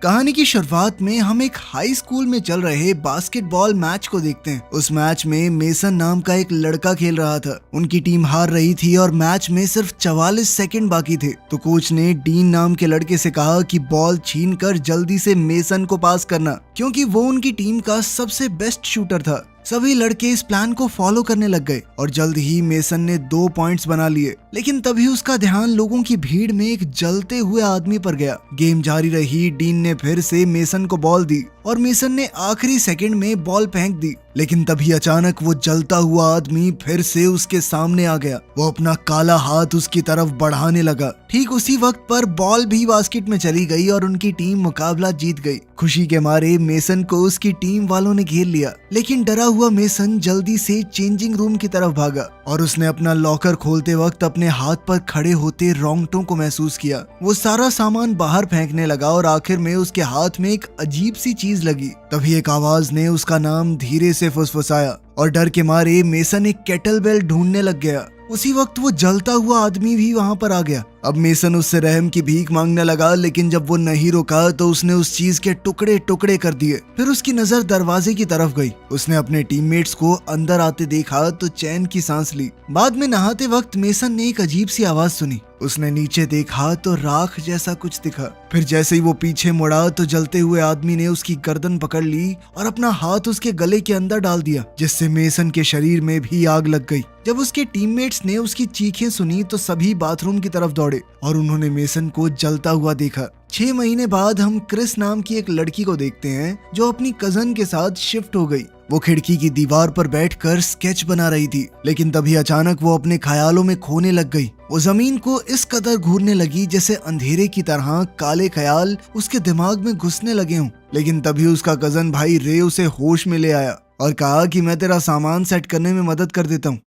कहानी की शुरुआत में हम एक हाई स्कूल में चल रहे बास्केटबॉल मैच को देखते हैं। उस मैच में मेसन नाम का एक लड़का खेल रहा था। उनकी टीम हार रही थी और मैच में सिर्फ 44 सेकंड बाकी थे। तो कोच ने डीन नाम के लड़के से कहा कि बॉल छीनकर जल्दी से मेसन को पास करना, क्योंकि वो उनकी टीम का सबसे बेस्ट शूटर था। सभी लड़के इस प्लान को फॉलो करने लग गए और जल्द ही मेसन ने 2 पॉइंट्स बना लिए। लेकिन तभी उसका ध्यान लोगों की भीड़ में एक जलते हुए आदमी पर गया। गेम जारी रही। डीन ने फिर से मेसन को बॉल दी और मेसन ने आखिरी सेकंड में बॉल फेंक दी। लेकिन तभी अचानक वो जलता हुआ आदमी फिर से उसके सामने आ गया। वो अपना काला हाथ उसकी तरफ बढ़ाने लगा। ठीक उसी वक्त पर बॉल भी बास्केट में चली गई और उनकी टीम मुकाबला जीत गई। खुशी के मारे मेसन को उसकी टीम वालों ने घेर लिया। लेकिन डरा हुआ मेसन जल्दी से चेंजिंग रूम की तरफ भागा और उसने अपना लॉकर खोलते वक्त अपने हाथ पर खड़े होते रोंगटों को महसूस किया। वो सारा सामान बाहर फेंकने लगा और आखिर में उसके हाथ में एक अजीब सी चीज लगी। तभी एक आवाज ने उसका नाम धीरे से फुसफुसाया और डर के मारे मेसन एक केटल बेल ढूंढने लग गया। उसी वक्त वो जलता हुआ आदमी भी वहां पर आ गया। अब मेसन उससे रहम की भीख मांगने लगा, लेकिन जब वो नहीं रुका तो उसने उस चीज के टुकड़े टुकड़े कर दिए। फिर उसकी नजर दरवाजे की तरफ गई। उसने अपने टीममेट्स को अंदर आते देखा तो चैन की सांस ली। बाद में नहाते वक्त मेसन ने एक अजीब सी आवाज सुनी। उसने नीचे देखा तो राख जैसा कुछ दिखा। फिर जैसे ही वो पीछे मुड़ा तो जलते हुए आदमी ने उसकी गर्दन पकड़ ली और अपना हाथ उसके गले के अंदर डाल दिया, जिससे मेसन के शरीर में भी आग लग गई। जब उसके टीममेट्स ने उसकी चीखें सुनी तो सभी बाथरूम की तरफ दौड़े और उन्होंने मेसन को जलता हुआ देखा। 6 महीने बाद हम क्रिस नाम की एक लड़की को देखते हैं जो अपनी कजन के साथ शिफ्ट हो गई। वो खिड़की की दीवार पर बैठकर स्केच बना रही थी, लेकिन तभी अचानक वो अपने ख्यालों में खोने लग गई। वो जमीन को इस कदर घूरने लगी जैसे अंधेरे की तरह काले ख्याल उसके दिमाग में घुसने लगे हों। लेकिन तभी उसका कजन भाई रे उसे होश में ले आया और कहा कि मैं तेरा सामान सेट करने में मदद कर देता हूँ।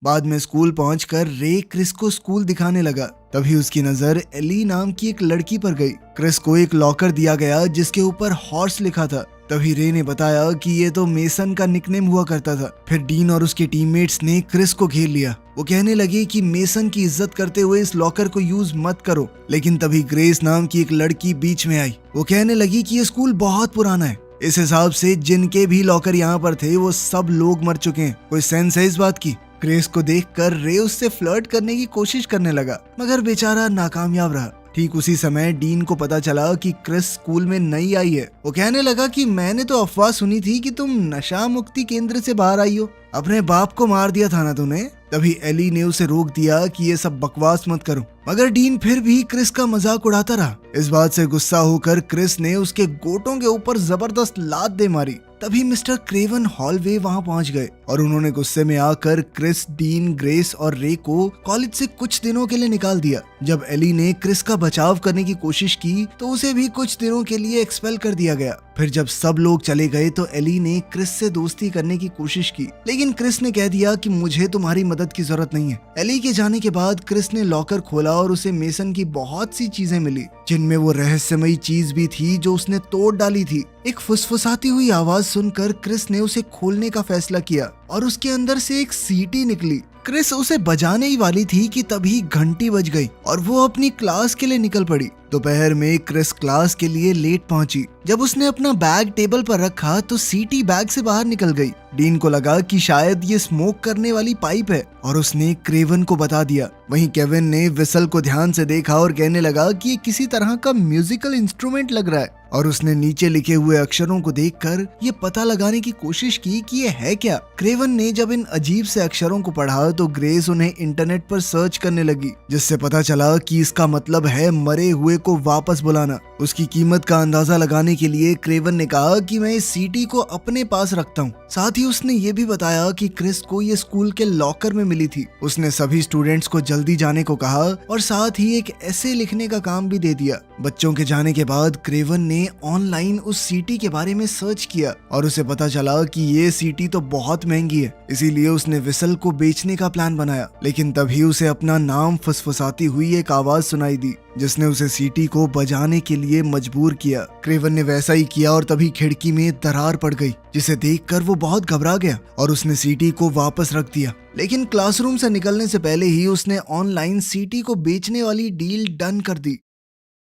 बाद में स्कूल पहुंचकर रे क्रिस को स्कूल दिखाने लगा। तभी उसकी नजर एली नाम की एक लड़की पर गई। क्रिस को एक लॉकर दिया गया जिसके ऊपर हॉर्स लिखा था। तभी रे ने बताया कि ये तो मेसन का निकनेम हुआ करता था। फिर डीन और उसके टीममेट्स ने क्रिस को घेर लिया। वो कहने लगे कि मेसन की इज्जत करते हुए इस लॉकर को यूज मत करो। लेकिन तभी ग्रेस नाम की एक लड़की बीच में आई। वो कहने लगी कि ये स्कूल बहुत पुराना है। इस हिसाब से जिनके भी लॉकर यहाँ पर थे वो सब लोग मर चुके हैं। कोई सेंस है इस बात की? ग्रेस को देखकर रे उससे फ्लर्ट करने की कोशिश करने लगा, मगर बेचारा नाकामयाब रहा। ठीक उसी समय डीन को पता चला कि क्रिस स्कूल में नई आई है। वो कहने लगा कि मैंने तो अफवाह सुनी थी कि तुम नशा मुक्ति केंद्र से बाहर आई हो। अपने बाप को मार दिया था ना तूने? तभी एली ने उसे रोक दिया कि ये सब बकवास मत करो, मगर डीन फिर भी क्रिस का मजाक उड़ाता रहा। इस बात से गुस्सा होकर क्रिस ने उसके गोटों के ऊपर जबरदस्त लात दे मारी। तभी मिस्टर क्रेवन हॉलवे वहां पहुंच गए और उन्होंने गुस्से में आकर क्रिस, डीन, ग्रेस और रे को कॉलेज से कुछ दिनों के लिए निकाल दिया। जब एली ने क्रिस का बचाव करने की कोशिश की तो उसे भी कुछ दिनों के लिए एक्सपेल कर दिया गया। फिर जब सब लोग चले गए तो एली ने क्रिस से दोस्ती करने की कोशिश की, लेकिन क्रिस ने कह दिया कि मुझे तुम्हारी मदद की जरूरत नहीं है। एली के जाने के बाद क्रिस ने लॉकर खोला और उसे मेसन की बहुत सी चीजें मिली, जिनमें वो रहस्यमयी चीज भी थी जो उसने तोड़ डाली थी। एक फुसफुसाती हुई आवाज सुनकर क्रिस ने उसे खोलने का फैसला किया और उसके अंदर से एक सीटी निकली। क्रिस उसे बजाने ही वाली थी कि तभी घंटी बज गई और वो अपनी क्लास के लिए निकल पड़ी। दोपहर में क्रिस क्लास के लिए लेट पहुंची। जब उसने अपना बैग टेबल पर रखा तो सीटी बैग से बाहर निकल गई। डीन को लगा कि शायद ये स्मोक करने वाली पाइप है और उसने क्रेवन को बता दिया। वहीं केविन ने विसल को ध्यान से देखा और कहने लगा कि ये किसी तरह का म्यूजिकल इंस्ट्रूमेंट लग रहा है, और उसने नीचे लिखे हुए अक्षरों को देखकर ये पता लगाने की कोशिश की कि ये है क्या। क्रेवन ने जब इन अजीब से अक्षरों को पढ़ा तो ग्रेस उन्हें इंटरनेट पर सर्च करने लगी, जिससे पता चला कि इसका मतलब है मरे हुए को वापस बुलाना। उसकी कीमत का अंदाजा लगाने के लिए क्रेवन ने कहा कि मैं इस सीटी को अपने पास रखता हूँ। साथ ही उसने ये भी बताया कि क्रिस को ये स्कूल के लॉकर में मिली थी। उसने सभी स्टूडेंट्स को जल्दी जाने को कहा और साथ ही एक ऐसे लिखने का काम भी दे दिया। बच्चों के जाने के बाद क्रेवन ने ऑनलाइन उस सीटी के बारे में सर्च किया और उसे पता चला कि ये सीटी तो बहुत महंगी है, इसीलिए उसने विसल को बेचने का प्लान बनाया। लेकिन तभी उसे अपना नाम फुसफुसाती हुई एक आवाज सुनाई दी, जिसने उसे सीटी को बजाने के लिए मजबूर किया। क्रेवन ने वैसा ही किया और तभी खिड़की में दरार पड़ गई, जिसे देखकर वो बहुत घबरा गया और उसने सीटी को वापस रख दिया। लेकिन क्लासरूम से निकलने से पहले ही उसने ऑनलाइन सीटी को बेचने वाली डील डन कर दी।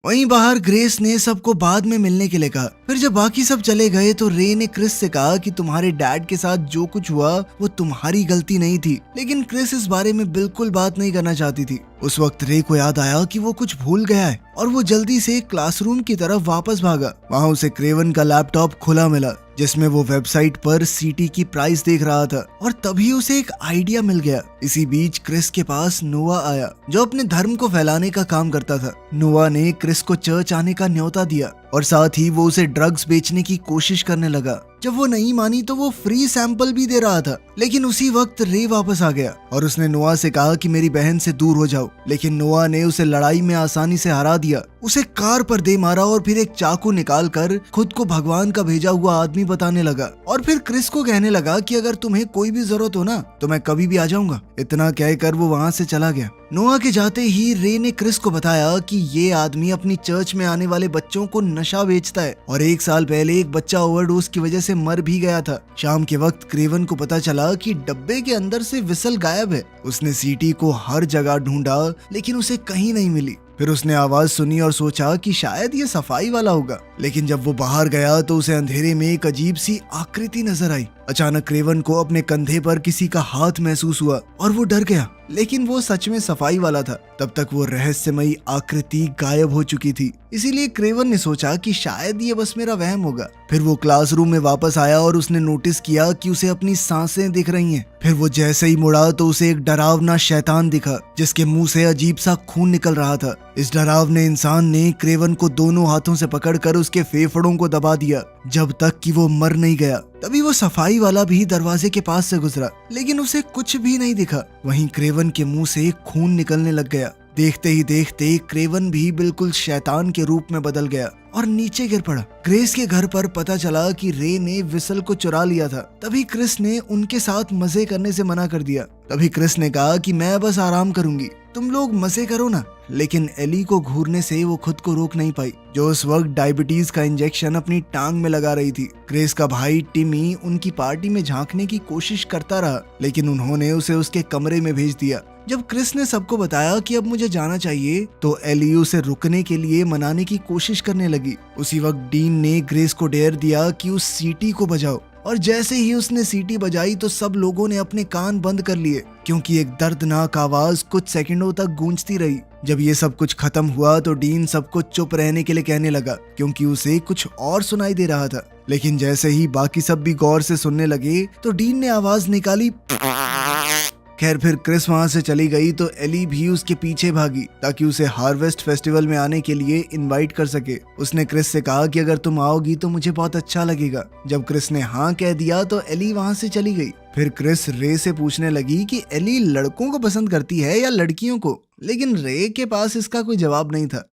वहीं बाहर ग्रेस ने सबको बाद में मिलने के लिए कहा। फिर जब बाकी सब चले गए तो रे ने क्रिस से कहा कि तुम्हारे डैड के साथ जो कुछ हुआ वो तुम्हारी गलती नहीं थी, लेकिन क्रिस इस बारे में बिल्कुल बात नहीं करना चाहती थी। उस वक्त रे को याद आया कि वो कुछ भूल गया है और वो जल्दी से क्लासरूम की तरफ वापस भागा। वहाँ उसे क्रेवन का लैपटॉप खुला मिला जिसमें वो वेबसाइट पर सीटी की प्राइस देख रहा था और तभी उसे एक आइडिया मिल गया। इसी बीच क्रिस के पास नोआ आया जो अपने धर्म को फैलाने का काम करता था। नोआ ने क्रिस को चर्च आने का न्योता दिया और साथ ही वो उसे ड्रग्स बेचने की कोशिश करने लगा। जब वो नहीं मानी तो वो फ्री सैंपल भी दे रहा था, लेकिन उसी वक्त रे वापस आ गया और उसने नोआ से कहा कि मेरी बहन से दूर हो जाओ, लेकिन नोआ ने उसे लड़ाई में आसानी से हरा दिया। उसे कार पर दे मारा और फिर एक चाकू निकाल कर खुद को भगवान का भेजा हुआ आदमी बताने लगा और फिर क्रिस को कहने लगा कि अगर तुम्हें कोई भी जरूरत हो ना तो मैं कभी भी आ जाऊंगा। इतना कहकर वो वहाँ से चला गया। नोआ के जाते ही रे ने क्रिस को बताया कि ये आदमी अपनी चर्च में आने वाले बच्चों को नशा बेचता है और 1 साल पहले एक बच्चा ओवरडोज की वजह से मर भी गया था। शाम के वक्त क्रेवन को पता चला कि डब्बे के अंदर से विसल गायब है। उसने सीटी को हर जगह ढूंढा लेकिन उसे कहीं नहीं मिली। फिर उसने आवाज सुनी और सोचा कि शायद ये सफाई वाला होगा, लेकिन जब वो बाहर गया तो उसे अंधेरे में एक अजीब सी आकृति नजर आई। अचानक क्रेवन को अपने कंधे पर किसी का हाथ महसूस हुआ और वो डर गया, लेकिन वो सच में सफाई वाला था। तब तक वो रहस्यमयी आकृति गायब हो चुकी थी, इसीलिए क्रेवन ने सोचा कि शायद ये बस मेरा वहम होगा। फिर वो क्लासरूम में वापस आया और उसने नोटिस किया कि उसे अपनी सांसें दिख रही हैं। फिर वो जैसे ही मुड़ा तो उसे एक डरावना शैतान दिखा जिसके मुंह से अजीब सा खून निकल रहा था। इस डरावने इंसान ने क्रेवन को दोनों हाथों से पकड़कर उसके फेफड़ों को दबा दिया जब तक कि वो मर नहीं गया। तभी वो सफाई वाला भी दरवाजे के पास से गुजरा, लेकिन उसे कुछ भी नहीं दिखा। वहीं क्रेवन के मुंह से खून निकलने लग गया। देखते ही देखते क्रेवन भी बिल्कुल शैतान के रूप में बदल गया और नीचे गिर पड़ा। ग्रेस के घर पर पता चला कि रे ने विसल को चुरा लिया था। तभी क्रिस ने उनके साथ मजे करने से मना कर दिया। तभी क्रिस ने कहा कि मैं बस आराम करूंगी, तुम लोग मजे करो ना। लेकिन एली को घूरने से वो खुद को रोक नहीं पाई, जो उस वक्त डायबिटीज का इंजेक्शन अपनी टांग में लगा रही थी। ग्रेस का भाई टिमी उनकी पार्टी में झांकने की कोशिश करता रहा, लेकिन उन्होंने उसे उसके कमरे में भेज दिया। जब क्रिस ने सबको बताया कि अब मुझे जाना चाहिए तो एली उसे रुकने के लिए मनाने की कोशिश करने लगी। उसी वक्त डीन ने ग्रेस को डेयर दिया कि उस सीटी को बजाओ, और जैसे ही उसने सीटी बजाई तो सब लोगों ने अपने कान बंद कर लिए क्योंकि एक दर्दनाक आवाज कुछ सेकंडों तक गूंजती रही। जब ये सब कुछ खत्म हुआ तो डीन सबको चुप रहने के लिए कहने लगा क्योंकि उसे कुछ और सुनाई दे रहा था। लेकिन जैसे ही बाकी सब भी गौर से सुनने लगे तो डीन ने आवाज निकाली। खैर फिर क्रिस वहां से चली गई तो एली भी उसके पीछे भागी ताकि उसे हार्वेस्ट फेस्टिवल में आने के लिए इनवाइट कर सके। उसने क्रिस से कहा कि अगर तुम आओगी तो मुझे बहुत अच्छा लगेगा। जब क्रिस ने हाँ कह दिया तो एली वहां से चली गई। फिर क्रिस रे से पूछने लगी कि एली लड़कों को पसंद करती है या लड़कियों को, लेकिन रे के पास इसका कोई जवाब नहीं था।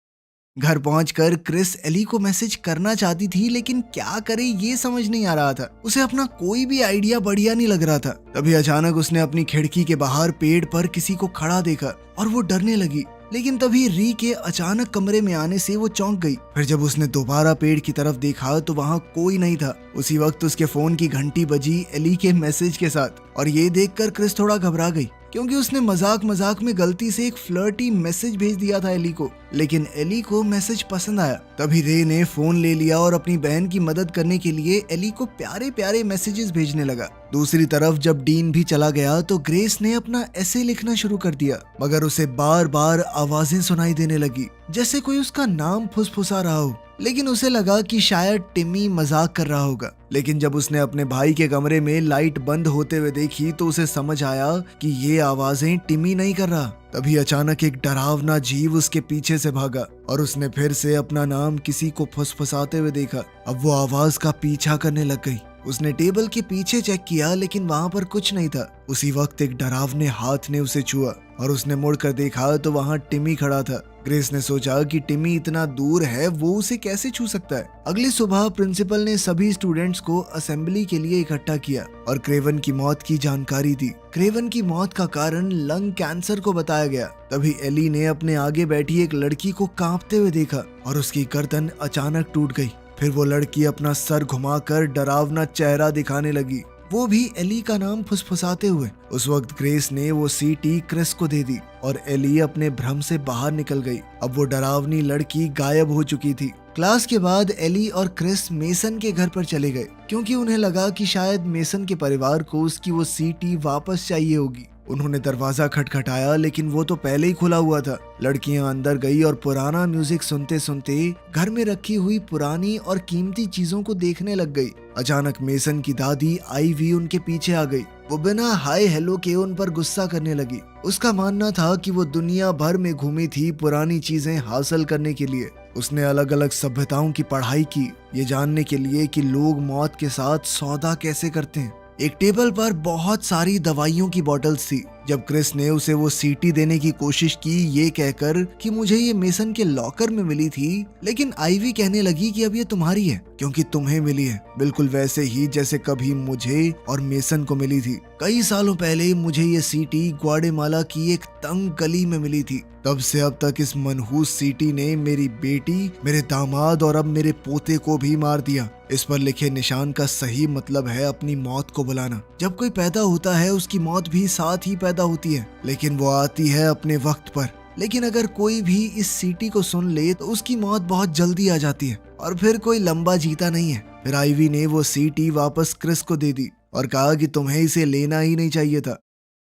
घर पहुंचकर क्रिस एली को मैसेज करना चाहती थी, लेकिन क्या करे ये समझ नहीं आ रहा था। उसे अपना कोई भी आइडिया बढ़िया नहीं लग रहा था। तभी अचानक उसने अपनी खिड़की के बाहर पेड़ पर किसी को खड़ा देखा और वो डरने लगी। लेकिन तभी री के अचानक कमरे में आने से वो चौंक गई। फिर जब उसने दोबारा पेड़ की तरफ देखा तो वहाँ कोई नहीं था। उसी वक्त उसके फोन की घंटी बजी एली के मैसेज के साथ, और ये देखकर क्रिस थोड़ा घबरा गई क्योंकि उसने मजाक मजाक में गलती से एक फ्लर्टी मैसेज भेज दिया था एली को, लेकिन एली को मैसेज पसंद आया। तभी रे ने फोन ले लिया और अपनी बहन की मदद करने के लिए एली को प्यारे प्यारे मैसेजेस भेजने लगा। दूसरी तरफ जब डीन भी चला गया तो ग्रेस ने अपना ऐसे लिखना शुरू कर दिया, मगर उसे बार बार आवाजें सुनाई देने लगी जैसे कोई उसका नाम फुसफुसा रहा हो। लेकिन उसे लगा कि शायद टिमी मजाक कर रहा होगा। लेकिन जब उसने अपने भाई के कमरे में लाइट बंद होते हुए देखी तो उसे समझ आया कि ये आवाजें टिमी नहीं कर रहा। तभी अचानक एक डरावना जीव उसके पीछे से भागा और उसने फिर से अपना नाम किसी को फुसफुसाते हुए देखा। अब वो आवाज का पीछा करने लग गई। उसने टेबल के पीछे चेक किया लेकिन वहाँ पर कुछ नहीं था। उसी वक्त एक डरावने हाथ ने उसे छुआ और उसने मुड़कर देखा तो वहाँ टिमी खड़ा था। ग्रेस ने सोचा कि टिमी इतना दूर है, वो उसे कैसे छू सकता है। अगली सुबह प्रिंसिपल ने सभी स्टूडेंट्स को असेंबली के लिए इकट्ठा किया और क्रेवन की मौत की जानकारी दी। क्रेवन की मौत का कारण लंग कैंसर को बताया गया। तभी एली ने अपने आगे बैठी एक लड़की को कांपते हुए देखा और उसकी गर्दन अचानक टूट गई। फिर वो लड़की अपना सर घुमाकर डरावना चेहरा दिखाने लगी। वो भी एली का नाम फुसफुसाते हुए। उस वक्त ग्रेस ने वो सीटी क्रिस को दे दी और एली अपने भ्रम से बाहर निकल गई। अब वो डरावनी लड़की गायब हो चुकी थी। क्लास के बाद एली और क्रिस मेसन के घर पर चले गए क्योंकि उन्हें लगा कि शायद मेसन के परिवार को उसकी वो सीटी वापस चाहिए होगी। उन्होंने दरवाजा खटखटाया लेकिन वो तो पहले ही खुला हुआ था। लड़कियां अंदर गई और पुराना म्यूजिक सुनते सुनते घर में रखी हुई पुरानी और कीमती चीजों को देखने लग गई। अचानक मेसन की दादी आईवी उनके पीछे आ गई। वो बिना हाय हेलो के उन पर गुस्सा करने लगी। उसका मानना था कि वो दुनिया भर में घूमी थी पुरानी चीजें हासिल करने के लिए। उसने अलग अलग सभ्यताओं की पढ़ाई की, ये जानने के लिए कि लोग मौत के साथ सौदा कैसे करते हैं। एक टेबल पर बहुत सारी दवाइयों की बोतल्स थी। जब क्रिस ने उसे वो सीटी देने की कोशिश की ये कहकर कि मुझे ये मेसन के लॉकर में मिली थी, लेकिन आईवी कहने लगी कि अब ये तुम्हारी है क्योंकि तुम्हें मिली है, बिल्कुल वैसे ही जैसे कभी मुझे और मेसन को मिली थी। कई सालों पहले मुझे ये सीटी ग्वाटेमाला की एक तंग गली में मिली थी। तब से अब तक इस मनहूस सीटी ने मेरी बेटी, मेरे दामाद और अब मेरे पोते को भी मार दिया। इस पर लिखे निशान का सही मतलब है अपनी मौत को बुलाना। जब कोई पैदा होता है उसकी मौत भी साथ ही पैदा होती है, लेकिन वो आती है अपने वक्त पर। लेकिन अगर कोई भी इस सीटी को सुन ले तो उसकी मौत बहुत जल्दी आ जाती है और फिर कोई लंबा जीता नहीं है। फिर आईवी ने वो सीटी वापस क्रिस को दे दी और कहा कि तुम्हें इसे लेना ही नहीं चाहिए था।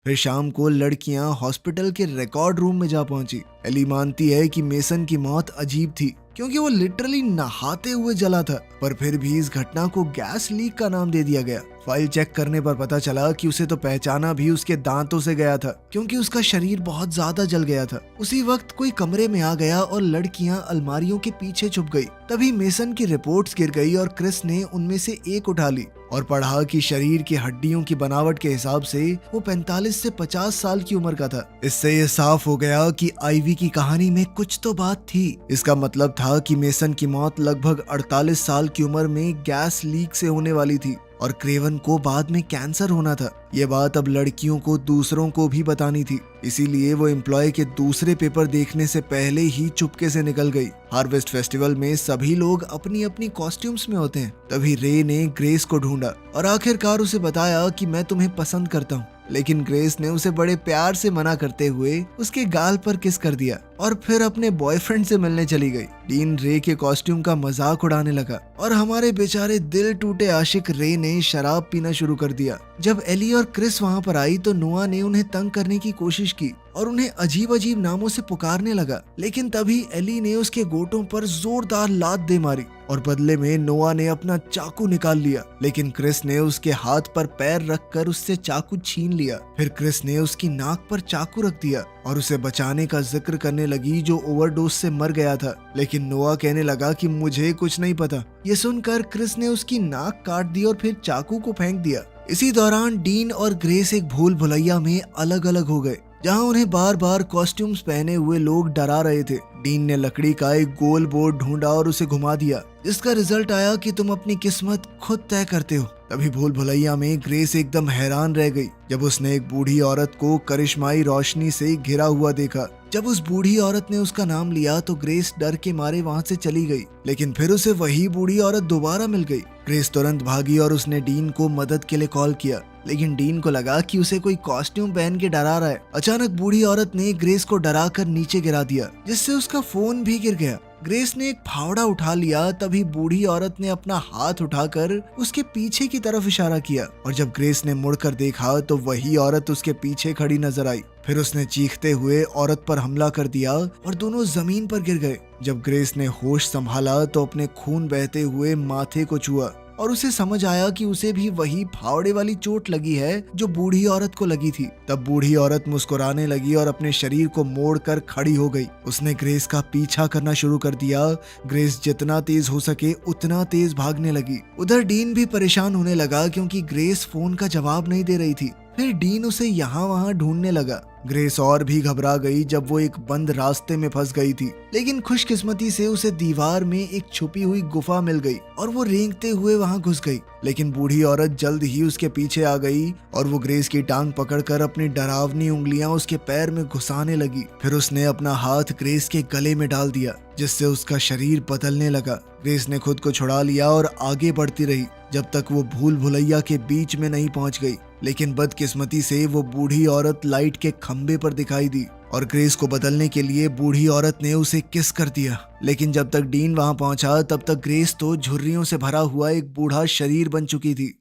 फिर शाम को लड़कियां हॉस्पिटल के रिकॉर्ड रूम में जा पहुंची। एली मानती है कि मेसन की मौत अजीब थी क्योंकि वो लिटरली नहाते हुए जला था, पर फिर भी इस घटना को गैस लीक का नाम दे दिया गया। फाइल चेक करने पर पता चला कि उसे तो पहचाना भी उसके दांतों से गया था क्योंकि उसका शरीर बहुत ज्यादा जल गया था। उसी वक्त कोई कमरे में आ गया और लड़कियां अलमारियों के पीछे छुप गई। तभी मेसन की रिपोर्ट्स गिर गई और क्रिस ने उनमें से एक उठा ली और पढ़ा कि शरीर की हड्डियों की बनावट के हिसाब से वो 45 से 50 साल की उम्र का था। इससे ये साफ हो गया कि आईवी की कहानी में कुछ तो बात थी। इसका मतलब था कि मेसन की मौत लगभग 48 साल की उम्र में गैस लीक से होने वाली थी और क्रेवन को बाद में कैंसर होना था। ये बात अब लड़कियों को दूसरों को भी बतानी थी, इसीलिए वो एम्प्लॉय के दूसरे पेपर देखने से पहले ही चुपके से निकल गई। हार्वेस्ट फेस्टिवल में सभी लोग अपनी अपनी कॉस्ट्यूम्स में होते हैं। तभी रे ने ग्रेस को ढूंढा और आखिरकार उसे बताया कि मैं तुम्हें पसंद करता हूँ। लेकिन ग्रेस ने उसे बड़े प्यार से मना करते हुए उसके गाल पर किस कर दिया और फिर अपने बॉयफ्रेंड से मिलने चली गई। डीन रे के कॉस्ट्यूम का मजाक उड़ाने लगा और हमारे बेचारे दिल टूटे आशिक रे ने शराब पीना शुरू कर दिया। जब एली और क्रिस वहाँ पर आई तो नोआ ने उन्हें तंग करने की कोशिश की और उन्हें अजीब अजीब नामों से पुकारने लगा, लेकिन तभी एली ने उसके गोटों पर जोरदार लात दे मारी और बदले में नोआ ने अपना चाकू निकाल लिया। लेकिन क्रिस ने उसके हाथ पर पैर रखकर उससे चाकू छीन लिया। फिर क्रिस ने उसकी नाक पर चाकू रख दिया और उसे बचाने का जिक्र करने लगी जो ओवरडोज से मर गया था। लेकिन नोआ कहने लगा कि मुझे कुछ नहीं पता। ये सुनकर क्रिस ने उसकी नाक काट दी और फिर चाकू को फेंक दिया। इसी दौरान डीन और ग्रेस एक भूल भुलैया में अलग अलग हो गए जहां उन्हें बार बार कॉस्ट्यूम्स पहने हुए लोग डरा रहे थे। डीन ने लकड़ी का एक गोल बोर्ड ढूंढा और उसे घुमा दिया, जिसका रिजल्ट आया कि तुम अपनी किस्मत खुद तय करते हो। तभी भूल भुलैया में ग्रेस एकदम हैरान रह गई जब उसने एक बूढ़ी औरत को करिश्माई रोशनी से घिरा हुआ देखा। जब उस बूढ़ी औरत ने उसका नाम लिया तो ग्रेस डर के मारे वहाँ से चली गई, लेकिन फिर उसे वही बूढ़ी औरत दोबारा मिल गई। ग्रेस तुरंत भागी और उसने डीन को मदद के लिए कॉल किया, लेकिन डीन को लगा कि उसे कोई कॉस्ट्यूम पहन के डरा रहा है। अचानक बूढ़ी औरत ने ग्रेस को डरा कर नीचे गिरा दिया, जिससे उसका फोन भी गिर गया। ग्रेस ने एक फावड़ा उठा लिया। तभी बूढ़ी औरत ने अपना हाथ उठाकर उसके पीछे की तरफ इशारा किया और जब ग्रेस ने मुड़कर देखा तो वही औरत उसके पीछे खड़ी नजर आई। फिर उसने चीखते हुए औरत पर हमला कर दिया और दोनों जमीन पर गिर गए। जब ग्रेस ने होश संभाला तो अपने खून बहते हुए माथे को छुआ और उसे समझ आया कि उसे भी वही फावड़े वाली चोट लगी है जो बूढ़ी औरत को लगी थी। तब बूढ़ी औरत मुस्कुराने लगी और अपने शरीर को मोड़कर खड़ी हो गई। उसने ग्रेस का पीछा करना शुरू कर दिया। ग्रेस जितना तेज हो सके उतना तेज भागने लगी। उधर डीन भी परेशान होने लगा क्योंकि ग्रेस फोन का जवाब नहीं दे रही थी। फिर डीन उसे यहाँ वहाँ ढूंढने लगा। ग्रेस और भी घबरा गई जब वो एक बंद रास्ते में फंस गई थी, लेकिन खुशकिस्मती से उसे दीवार में एक छुपी हुई गुफा मिल गई और वो रेंगते हुए वहाँ घुस गई। लेकिन बूढ़ी औरत जल्द ही उसके पीछे आ गई और वो ग्रेस की टांग पकड़कर अपनी डरावनी उंगलियां उसके पैर में घुसाने लगी। फिर उसने अपना हाथ ग्रेस के गले में डाल दिया, जिससे उसका शरीर बदलने लगा। ग्रेस ने खुद को छुड़ा लिया और आगे बढ़ती रही जब तक वो भूल भुलैया के बीच में नहीं पहुंच गई। लेकिन बदकिस्मती से वो बूढ़ी औरत लाइट के खंबे पर दिखाई दी और ग्रेस को बदलने के लिए बूढ़ी औरत ने उसे किस कर दिया। लेकिन जब तक डीन वहां पहुंचा तब तक ग्रेस तो झुर्रियों से भरा हुआ एक बूढ़ा शरीर बन चुकी थी।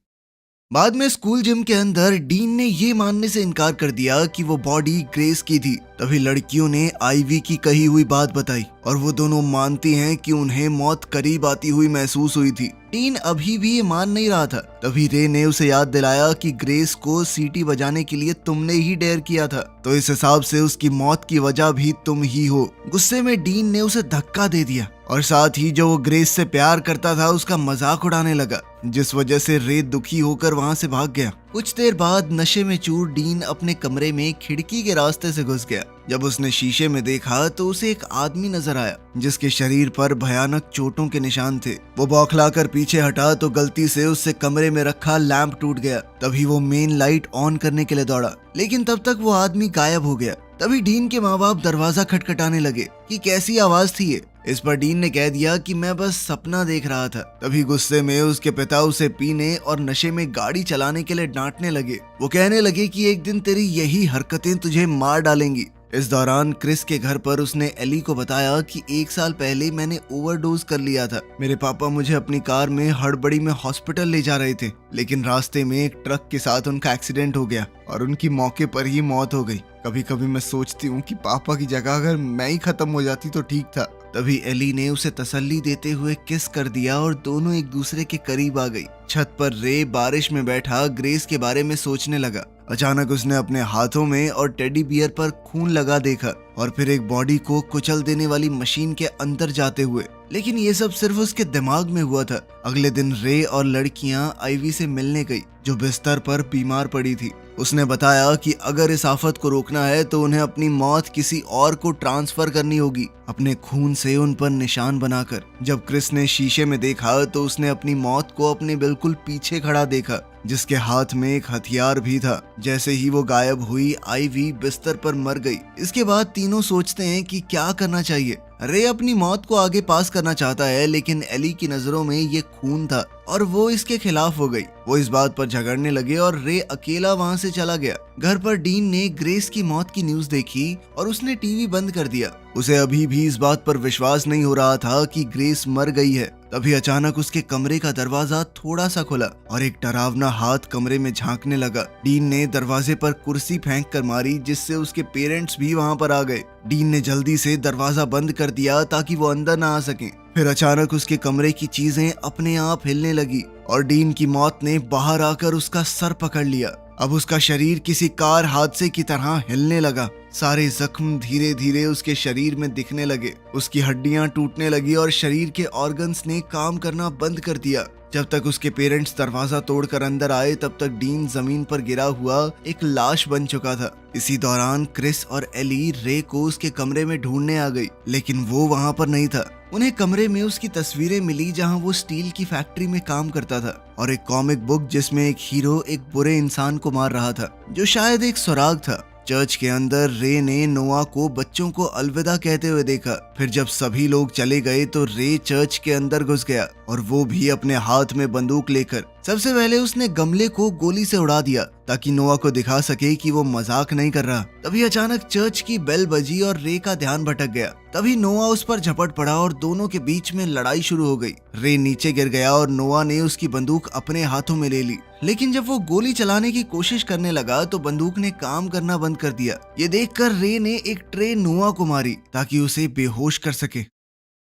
बाद में स्कूल जिम के अंदर डीन ने ये मानने से इनकार कर दिया कि वो बॉडी ग्रेस की थी। तभी लड़कियों ने आईवी की कही हुई बात बताई और वो दोनों मानती हैं कि उन्हें मौत करीब आती हुई महसूस हुई थी। डीन अभी भी ये मान नहीं रहा था। तभी रे ने उसे याद दिलाया कि ग्रेस को सीटी बजाने के लिए तुमने ही डेयर किया था, तो इस हिसाब से उसकी मौत की वजह भी तुम ही हो। गुस्से में डीन ने उसे धक्का दे दिया और साथ ही जो वो ग्रेस से प्यार करता था उसका मजाक उड़ाने लगा, जिस वजह से रे दुखी होकर वहां से भाग गया। कुछ देर बाद नशे में चूर डीन अपने कमरे में खिड़की के रास्ते से घुस गया। जब उसने शीशे में देखा तो उसे एक आदमी नजर आया जिसके शरीर पर भयानक चोटों के निशान थे। वो बौखलाकर पीछे हटा तो गलती से उससे कमरे में रखा लैंप टूट गया। तभी वो मेन लाइट ऑन करने के लिए दौड़ा, लेकिन तब तक वो आदमी गायब हो गया। तभी डीन के माँ बाप दरवाजा खटखटाने लगे कि कैसी आवाज थी ये। इस पर डीन ने कह दिया कि मैं बस सपना देख रहा था। तभी गुस्से में उसके पिता उसे पीने और नशे में गाड़ी चलाने के लिए डांटने लगे। वो कहने लगे कि एक दिन तेरी यही हरकतें तुझे मार डालेंगी। इस दौरान क्रिस के घर पर उसने एली को बताया कि 1 साल पहले मैंने ओवरडोज कर लिया था। मेरे पापा मुझे अपनी कार में हड़बड़ी में हॉस्पिटल ले जा रहे थे, लेकिन रास्ते में एक ट्रक के साथ उनका एक्सीडेंट हो गया और उनकी मौके पर ही मौत हो गई। कभी कभी मैं सोचती हूँ कि पापा की जगह अगर मैं ही खत्म हो जाती तो ठीक था। तभी एली ने उसे तसल्ली देते हुए किस कर दिया और दोनों एक दूसरे के करीब आ गई। छत पर रे बारिश में बैठा ग्रेस के बारे में सोचने लगा। अचानक उसने अपने हाथों में और टेडी बियर पर खून लगा देखा और फिर एक बॉडी को कुचल देने वाली मशीन के अंदर जाते हुए। लेकिन ये सब सिर्फ उसके दिमाग में हुआ था। अगले दिन रे और लड़कियां आईवी से मिलने गई जो बिस्तर पर बीमार पड़ी थी। उसने बताया कि अगर इस आफत को रोकना है तो उन्हें अपनी मौत किसी और को ट्रांसफर करनी होगी, अपने खून से उन पर निशान बनाकर। जब क्रिस ने शीशे में देखा तो उसने अपनी मौत को अपने बिल्कुल पीछे खड़ा देखा, जिसके हाथ में एक हथियार भी था। जैसे ही वो गायब हुई, आईवी बिस्तर पर मर गई। इसके बाद तीनों सोचते हैं कि क्या करना चाहिए। रे अपनी मौत को आगे पास करना चाहता है, लेकिन एली की नजरों में ये खून था और वो इसके खिलाफ हो गई। वो इस बात पर झगड़ने लगे और रे अकेला वहां से चला गया। घर पर डीन ने ग्रेस की मौत की न्यूज देखी और उसने टीवी बंद कर दिया। उसे अभी भी इस बात पर विश्वास नहीं हो रहा था कि ग्रेस मर गई है। तभी अचानक उसके कमरे का दरवाजा थोड़ा सा खुला और एक डरावना हाथ कमरे में झांकने लगा। डीन ने दरवाजे पर कुर्सी फेंक कर मारी, जिससे उसके पेरेंट्स भी वहां पर आ गए। डीन ने जल्दी से दरवाजा बंद कर दिया ताकि वो अंदर ना आ सकें। फिर अचानक उसके कमरे की चीजें अपने आप हिलने लगी और डीन की मौत ने बाहर आकर उसका सर पकड़ लिया। अब उसका शरीर किसी कार हादसे की तरह हिलने लगा। सारे जख्म धीरे धीरे उसके शरीर में दिखने लगे। उसकी हड्डियां टूटने लगी और शरीर के ऑर्गन्स ने काम करना बंद कर दिया। जब तक उसके पेरेंट्स दरवाजा तोड़कर अंदर आए, तब तक डीन जमीन पर गिरा हुआ एक लाश बन चुका था। इसी दौरान क्रिस और एली रे को उसके कमरे में ढूंढने आ गई, लेकिन वो वहां पर नहीं था। उन्हें कमरे में उसकी तस्वीरें मिली जहां वो स्टील की फैक्ट्री में काम करता था, और एक कॉमिक बुक जिसमें एक हीरो एक बुरे इंसान को मार रहा था, जो शायद एक सुराग था। चर्च के अंदर रे ने नोआ को बच्चों को अलविदा कहते हुए देखा। फिर जब सभी लोग चले गए तो रे चर्च के अंदर घुस गया, और वो भी अपने हाथ में बंदूक लेकर। सबसे पहले उसने गमले को गोली से उड़ा दिया ताकि नोआ को दिखा सके कि वो मजाक नहीं कर रहा। तभी अचानक चर्च की बेल बजी और रे का ध्यान भटक गया। तभी नोआ उस पर झपट पड़ा और दोनों के बीच में लड़ाई शुरू हो गई। रे नीचे गिर गया और नोआ ने उसकी बंदूक अपने हाथों में ले ली, लेकिन जब वो गोली चलाने की कोशिश करने लगा तो बंदूक ने काम करना बंद कर दिया। ये देखकर रे ने एक ट्रे नोआ को मारी ताकि उसे बेहोश कर सके।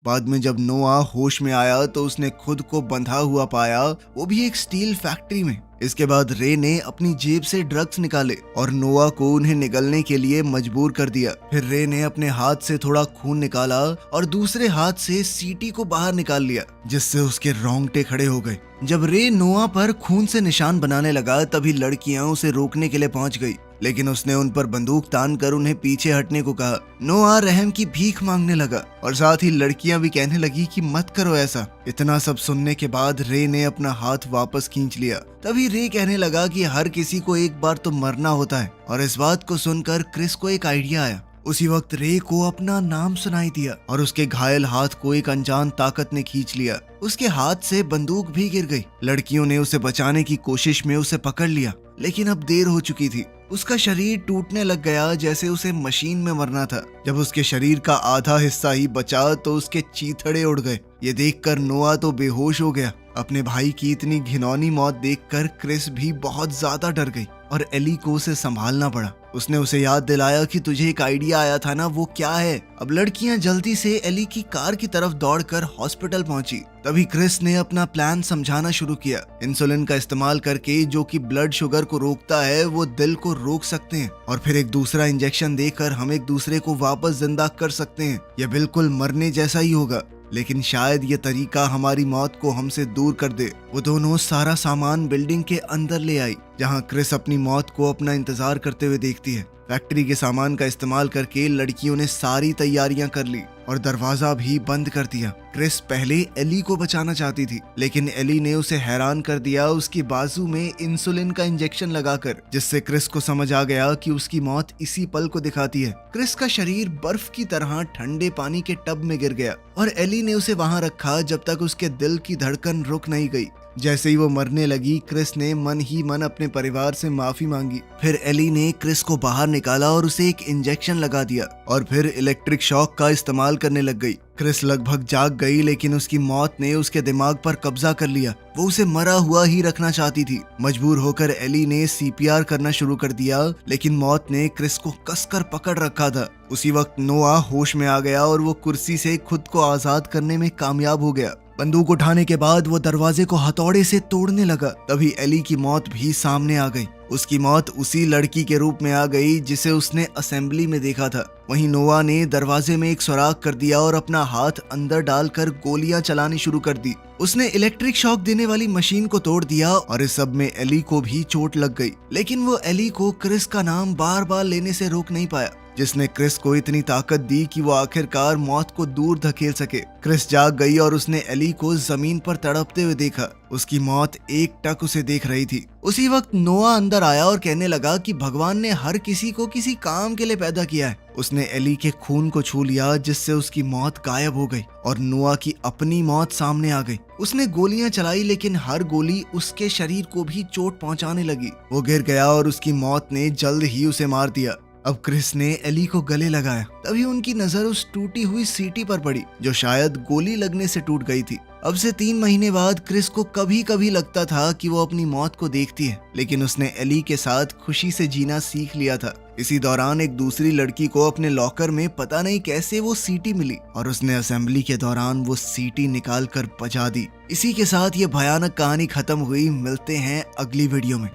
बाद में जब नोआ होश में आया तो उसने खुद को बंधा हुआ पाया, वो भी एक स्टील फैक्ट्री में। इसके बाद रे ने अपनी जेब से ड्रग्स निकाले और नोआ को उन्हें निगलने के लिए मजबूर कर दिया। फिर रे ने अपने हाथ से थोड़ा खून निकाला और दूसरे हाथ से सीटी को बाहर निकाल लिया, जिससे उसके रोंगटे खड़े हो गए। जब रे नोआ पर खून से निशान बनाने लगा तभी लड़कियां उसे रोकने के लिए पहुंच गई, लेकिन उसने उन पर बंदूक तान कर उन्हें पीछे हटने को कहा। नोआ रहम की भीख मांगने लगा और साथ ही लड़कियां भी कहने लगी कि मत करो ऐसा। इतना सब सुनने के बाद रे ने अपना हाथ वापस खींच लिया। तभी रे कहने लगा कि हर किसी को एक बार तो मरना होता है, और इस बात को सुनकर क्रिस को एक आइडिया आया। उसी वक्त रे को अपना नाम सुनाई दिया और उसके घायल हाथ को एक अनजान ताकत ने खींच लिया। उसके हाथ से बंदूक भी गिर गई। लड़कियों ने उसे बचाने की कोशिश में उसे पकड़ लिया, लेकिन अब देर हो चुकी थी। उसका शरीर टूटने लग गया जैसे उसे मशीन में मरना था। जब उसके शरीर का आधा हिस्सा ही बचा तो उसके चीथड़े उड़ गए। ये देखकर नोआ तो बेहोश हो गया। अपने भाई की इतनी घिनौनी मौत देखकर क्रिस भी बहुत ज्यादा डर गई और एली को उसे संभालना पड़ा। उसने उसे याद दिलाया कि तुझे एक आइडिया आया था ना, वो क्या है। अब लड़कियां जल्दी से एली की कार की तरफ दौड़कर हॉस्पिटल पहुंची। तभी क्रिस ने अपना प्लान समझाना शुरू किया। इंसुलिन का इस्तेमाल करके, जो कि ब्लड शुगर को रोकता है, वो दिल को रोक सकते हैं और फिर एक दूसरा इंजेक्शन देकर हम एक दूसरे को वापस जिंदा कर सकते हैं। यह बिल्कुल मरने जैसा ही होगा, लेकिन शायद ये तरीका हमारी मौत को हमसे दूर कर दे। वो दोनों सारा सामान बिल्डिंग के अंदर ले आई, जहां क्रिस अपनी मौत को अपना इंतजार करते हुए देखती है। फैक्ट्री के सामान का इस्तेमाल करके लड़कियों ने सारी तैयारियां कर ली और दरवाजा भी बंद कर दिया। क्रिस पहले एली को बचाना चाहती थी, लेकिन एली ने उसे हैरान कर दिया उसकी बाजू में इंसुलिन का इंजेक्शन लगाकर, जिससे क्रिस को समझ आ गया कि उसकी मौत इसी पल को दिखाती है। क्रिस का शरीर बर्फ की तरह ठंडे पानी के टब में गिर गया और एली ने उसे वहां रखा जब तक उसके दिल की धड़कन रुक नहीं गई। जैसे ही वो मरने लगी, क्रिस ने मन ही मन अपने परिवार से माफी मांगी। फिर एली ने क्रिस को बाहर निकाला और उसे एक इंजेक्शन लगा दिया और फिर इलेक्ट्रिक शॉक का इस्तेमाल करने लग गई। क्रिस लगभग जाग गई, लेकिन उसकी मौत ने उसके दिमाग पर कब्जा कर लिया। वो उसे मरा हुआ ही रखना चाहती थी। मजबूर होकर एली ने सीपीआर करना शुरू कर दिया, लेकिन मौत ने क्रिस को कसकर पकड़ रखा था। उसी वक्त नोआ होश में आ गया और वो कुर्सी से खुद को आजाद करने में कामयाब हो गया। बंदूक उठाने के बाद वो दरवाजे को हथौड़े से तोड़ने लगा। तभी एली की मौत भी सामने आ गई। उसकी मौत उसी लड़की के रूप में आ गई जिसे उसने असेंबली में देखा था। वहीं नोआ ने दरवाजे में एक सुराख कर दिया और अपना हाथ अंदर डालकर गोलियां चलानी शुरू कर दी। उसने इलेक्ट्रिक शॉक देने वाली मशीन को तोड़ दिया और इस सब में एली को भी चोट लग गई, लेकिन वो एली को क्रिस का नाम बार बार लेने से रोक नहीं पाया, जिसने क्रिस को इतनी ताकत दी कि वो आखिरकार मौत को दूर धकेल सके। क्रिस जाग गई और उसने एली को जमीन पर तड़पते हुए देखा। उसकी मौत एकटक उसे देख रही थी। उसी वक्त नोआ अंदर आया और कहने लगा कि भगवान ने हर किसी को किसी काम के लिए पैदा किया है। उसने एली के खून को छू लिया, जिससे उसकी मौत गायब हो गई और नोआ की अपनी मौत सामने आ गई। उसने गोलियां चलाई, लेकिन हर गोली उसके शरीर को भी चोट पहुंचाने लगी। वो गिर गया और उसकी मौत ने जल्द ही उसे मार दिया। अब क्रिस ने एली को गले लगाया। तभी उनकी नजर उस टूटी हुई सीटी पर पड़ी, जो शायद गोली लगने से टूट गई थी। अब से 3 महीने बाद क्रिस को कभी कभी लगता था कि वो अपनी मौत को देखती है, लेकिन उसने एली के साथ खुशी से जीना सीख लिया था। इसी दौरान एक दूसरी लड़की को अपने लॉकर में पता नहीं कैसे वो सीटी मिली और उसने असेंबली के दौरान वो सीटी निकाल कर बजा दी। इसी के साथ ये भयानक कहानी खत्म हुई। मिलते हैं अगली वीडियो में।